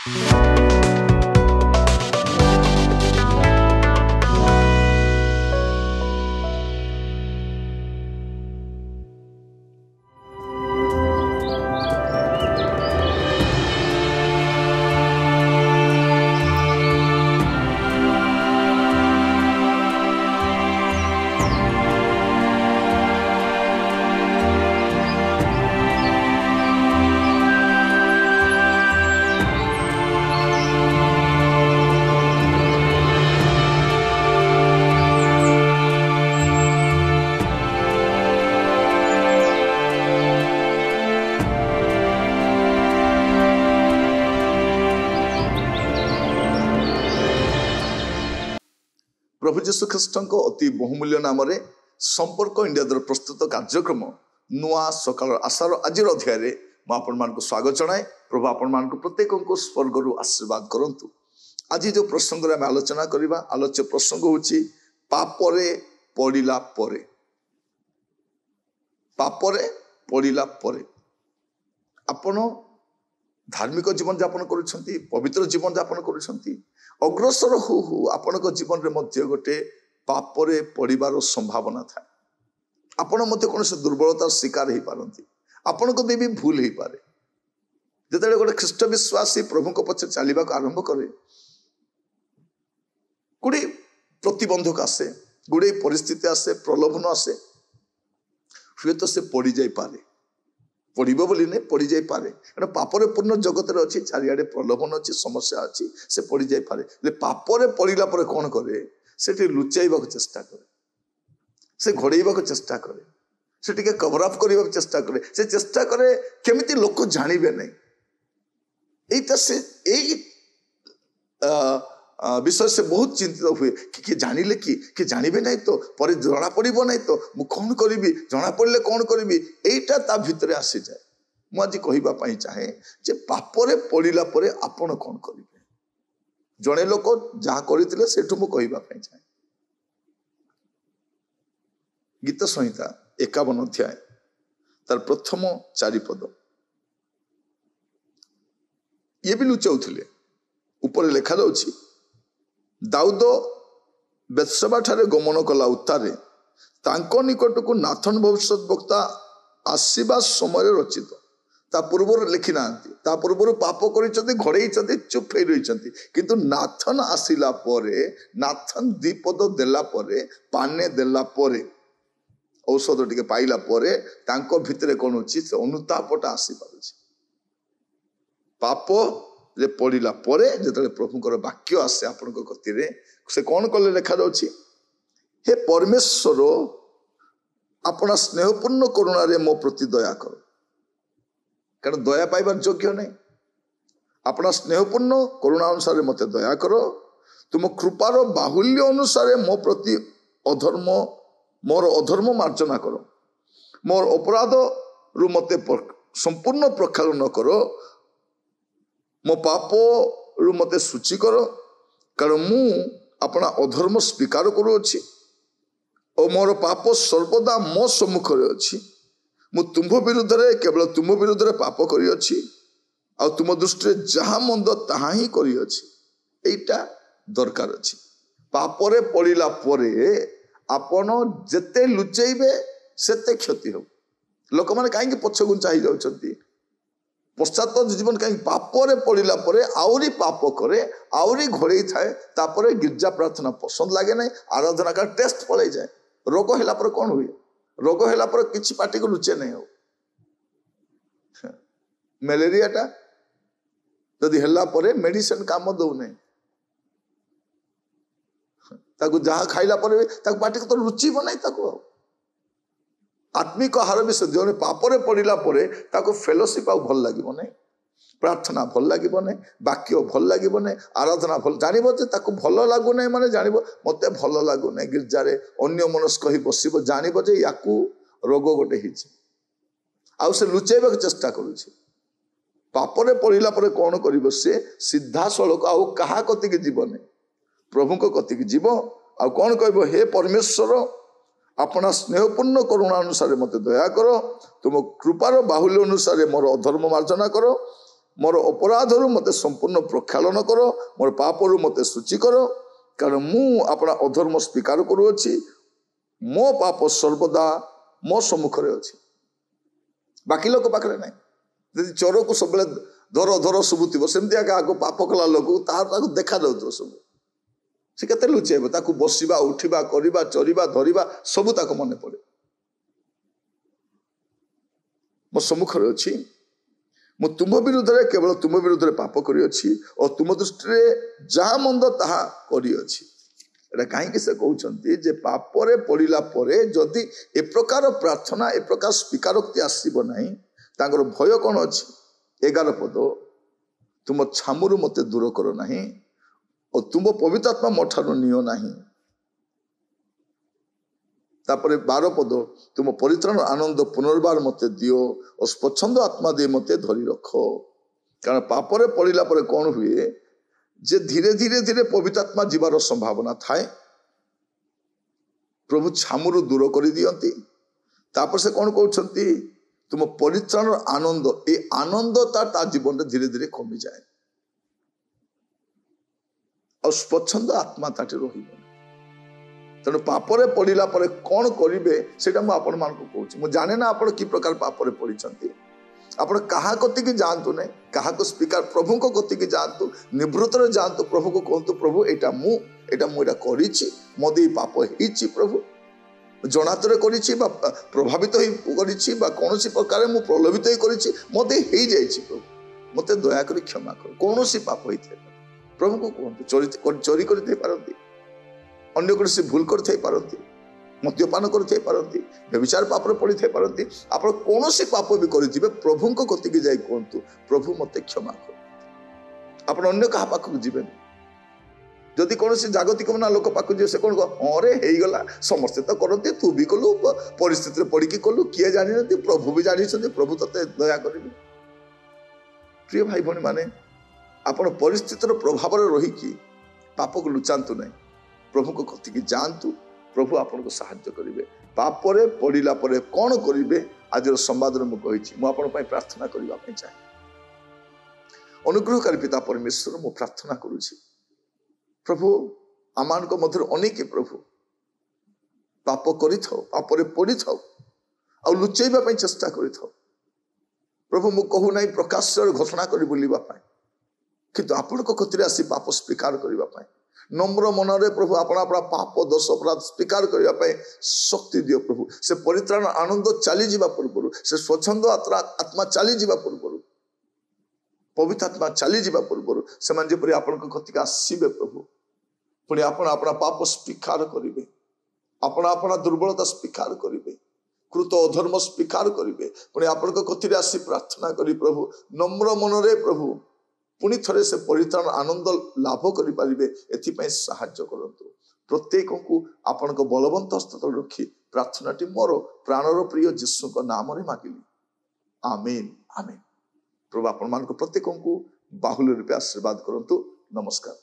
प्रभु जीशु ख्रीष्ट अति बहुमूल्य नाम संपर्क इंडिया द्वारा प्रस्तुत कार्यक्रम नुआ सकाल आशार आज अध्याय मुझे स्वागत जनाए। प्रभु आपण मान प्रत्येक को स्वर्ग आशीर्वाद करंतु। आज जो प्रसंग आम आलोचना करवा आलोच्य प्रसंग होची पापरे पड़िला परे। पापरे पड़िला परे आपण धार्मिक जीवन यापन करुछंती, पवित्र जीवन यापन करुछंती, अग्रसर हु हु आपण जीवन रे मध्य गोटे पापरे पड़िबार संभावना था। आपण मध्य कौन से दुर्बलतार शिकार हो पारती, आपण को भी भूल हो पारे। जिते गोटे ख्रीष्ट विश्वासी प्रभु को पछे चलने को आरंभ करे गुड़े प्रतिबंधक आसे, गुड़े परिस्थिति आसे, प्रलोभन आसे, हुए तो से पड़ जाई पारे, पड़ो बोली नहीं पड़ जाई पारे। कारण पापरे पूर्ण जगत रे अच्छी चारिआडे प्रलोभन अच्छी, समस्या अच्छी, से पड़ जाई पारे। पापरे पड़िला परे कौन करे, से लुचाइबा को चेष्टा करे, से घोड़ाइबा को चेष्टा करे, से टिके कवर अप करबा को चेष्टा करे, से चेष्टा करे केमिति लोक जानिबे नहीं। एटा से एई विषय से बहुत चिंतित हुए कि जानिले कि जानिबे नहीं तो पर जना पड़िबो नहीं तो मु कौन करिबी, जना पड़िले कौन करिबी, एटा ता भितरे आसी जाए। मु आज कहिबा पई चाहे जे पापरे पड़िला परे आपण कौन करिबे। जणे लोक जहा करितिले सेठु मु कहिबा पई चाहे। गीत संहिता 51 अध्याय तार प्रथम 4 पद ये भी लुचाउथिले। ऊपर लिखा जाउछि दाऊद बेत्शेबा ठारे गमन कला उत्तारे तांको निकट को नाथन भविष्यत वक्ता आसीबा समय रचित। ता पूर्वर लिखि नांती, ता पूर्वर पाप करिसथि, घोड़ेइछथि, चुप होई रहिसथि, किंतु नाथन आसिला परे, नाथन दीपद देला परे, पाने देला परे, औषध टिके पाइला परे तांको भितरे कोन होछि से अनुतापटा आसी पारुछि। पाप जे पड़िला परे जेतले प्रभुकर वाक्य आसे आपण गतिरे से कौन कले लिखा जाउछि, हे परमेश्वर अपना स्नेहपूर्ण करुणा रे मो प्रति दया कर। कारण दया पाइबार योग्य नहीं, अपना स्नेहपूर्ण करुणा अनुसार मते दया करो। तुम कृपार बाहुल्य अनुसार मो प्रति अधर्म मोर अधर्म मार्जना करो। मोर अपराध रु मते संपूर्ण प्रक्षालन करो। मो पाप रु मते सूची करो, कारण मु अपना अधर्म स्वीकार करुछि और मोर पाप सर्वदा मो सम्मुख रे अछि। मु तुम विरुद्ध रे केवल तुम विरुद्ध रे पाप करि अछि आ तुम दृष्टि जहा मंद ताहा ही करि अछि। एटा दरकार अछि। पापरे पड़िला परे आपण जेते लुचेइबे सेते क्षति हो। लोक माने काहे पछ गुंचा ही जाउछंती, पश्चात जीवन कहीं पापरे पड़िला परे आउरी पाप करे, आउरी घोड़े थाए, तापरे गिरजा प्रार्थना पसंद लगे नहीं, आराधना का टेस्ट पड़े जाए। रोग हैला पर कौन हुए, रोग हैला पर किछि पार्टी को लुचे नहीं हो। मलेरिया टा जदि हैला परे मेडिसिन काम दौ नहीं, ताकू जहा खाइला परे ताकू पार्टी को तो लुचिबो नहीं। ताकू आत्मिक आहार भी जो पापरे पड़िला परे ताको फेलोशिप आ भल लागिबो नहीं, प्रार्थना भल लागिबो नहीं, वाक्य भल लागिबो नहीं, आराधना भल जानिबो जे ताको भल लागु नहीं माने जानिबो मते भल लागु नहीं। गिरजारे अन्य मनस्क ही बसिबो, जानिबो जे याकू रोग गोटे हिछि आ से लुचेबा के चेष्टा करूछि। पापरे पड़िला परे कौन करिबो, से सीधा सड़क आ कहा कति के जीव नहीं, प्रभु को कति के जीव आ कौन कहबो, हे परमेश्वर अपना स्नेहपूर्ण करुणा अनुसार मते दया करो। तुम कृपार बाहुल्य अनुसार मोर अधर्म मार्जना करो। मोर अपराधरू मते संपूर्ण प्रक्षालन कर, मोर पापरू मते सूची कर, कारण मु अपना अधर्म स्वीकार करुअछि, मो पाप सर्वदा मो सम्मुख रे अछि, बाकी लोक पाखरे नहीं। यदि चोर को सब धर धर शुभुव सेमती आगे आग पाप कला लोक तार देखा जाऊ सब, से केते लुचेब, ताकू बसिबा उठिबा करिबा चरिबा धरिबा सब ताको मने पड़े। मो सम्मुख रे अछि, मु तुम विरुद्ध रे केवल तुम विरुद्ध रे पाप करी अछि और तुम दृष्टि रे जहा मंद ताहा करी अछि। एटा कहीं से कहउछंती जे पाप रे पड़िला परे जदि ए प्रकार प्रार्थना ए प्रकार स्वीकारोक्ति आसीबो नाही, तांकर भय कोन अछि। 11 पद, तुम छामुरु मते दूर करो नाही और तुम पवित्र आत्मा मठारु नियो नाही। तापरे 12 पद, तुम परित्राण आनंद पुनर्बार मते दियो और स्वच्छंद आत्मा दे मते धरी रखो। कारण पापरे पड़िला परे कौन हुए जे धीरे धीरे धीरे पवित्र आत्मा जीवार संभावना थाए, प्रभु छामुरु दूर कर दियंती। तापर से कौन कहउछंती, तुम परित्राण आनंद, ए आनंद ता जीवन में धीरे धीरे कमी जाए और स्वच्छंद आत्मा ताटे रहिबो। तेणु पापरे पड़िला परे कौन करिवे सेटा मु आपण मानकु कहउछि। मु जाने ना आपण की प्रकार पापरे पड़िछंती, आपण कहा कति की जानतु नहीं, कहा को स्वीकार प्रभु को कति की जानतु, निवृत्त रे जानतु, प्रभु को कहतु, प्रभु एटा मु करिछि, मोदे पाप हिछि, प्रभु जनातरे करिछि बा प्रभावित होई करिछि बा कोनोसी प्रकार मु प्रलोभित होई करिछि, मोदे हेई जाइछि, प्रभु मते दया करी क्षमा कर। कोनोसी पाप होइथे प्रभु को कहतु, चोरी करिते पारंती, अन्य कोनोसी भूल करते पारंती, मद्यपान करते पारंती, व्यभिचार पाप पड़ी थे पारंती, आप कौन सी पाप भी करिथिबे प्रभु को कतिकी जाई कहतु, प्रभु मते क्षमा कर। आप अन्य कहा पाखक जीवेन, जदि कौन सी जागतिक मना लोक पाखक जे से कौन अरे हेई गला समस्त तो करते, तू भी कलु परिस्थिति रे पड़ी की कलु, किए जानि नथि, प्रभु भी जानि छथि, प्रभु तते दया करिबे। प्रिय भाई भणी माने, आपण परिस्थितिर प्रभाव रे रही कि पाप को लुचांतु नहीं, प्रभु को कतिकी जानतु, प्रभु आपन को सहायता करिवे। पापरे पड़िला परे कौन करिवे आज संवाद में मुझे मुझे प्रार्थना करने चाहे। अनुग्रहकारी पिता परमेश्वर मु प्रार्थना करुछि, प्रभु आमान को मध्य अनेक प्रभु पाप करि थाओ, पापरे पड़ी थाओ आ लुचेबा चेष्टा करि थाओ। प्रभु मु कहू नहीं प्रकाश घोषणा करी बुलिबा पाए, किंतु आपण को कतिरे आसी पाप स्वीकार करिबा पाए नम्र मनरे प्रभु अपना अपना पाप दोष अपराध स्वीकार करने शक्ति दियो प्रभु। से परित्राण आनंद चली जावा पूर्व, से स्वच्छंद आत्मा चली जावा पूर्व, पवित्र आत्मा चली जावा पूर्व से जपरी आपण कतिक आसबे प्रभु, पुणी आपण अपना पाप स्वीकार करेंगे, अपना अपना दुर्बलता स्वीकार करेंगे, कृत अधर्म स्वीकार करेंगे, पुणी आपण कतिरे आसी प्रार्थना करी प्रभु नम्र मनरे प्रभु पुणी थरे से परित्राण आनंद लाभ करें एथिपाई साहाय्य करंतु। प्रत्येक को आपण को बलवंत हस्त रखी प्रार्थनाटी मोर प्राणर प्रिय जीशु को नाम रे मागिली, आमीन आमीन। प्रभु आपण मान प्रत्येक को बाहुल्य रूपे आशीर्वाद करंतु। नमस्कार।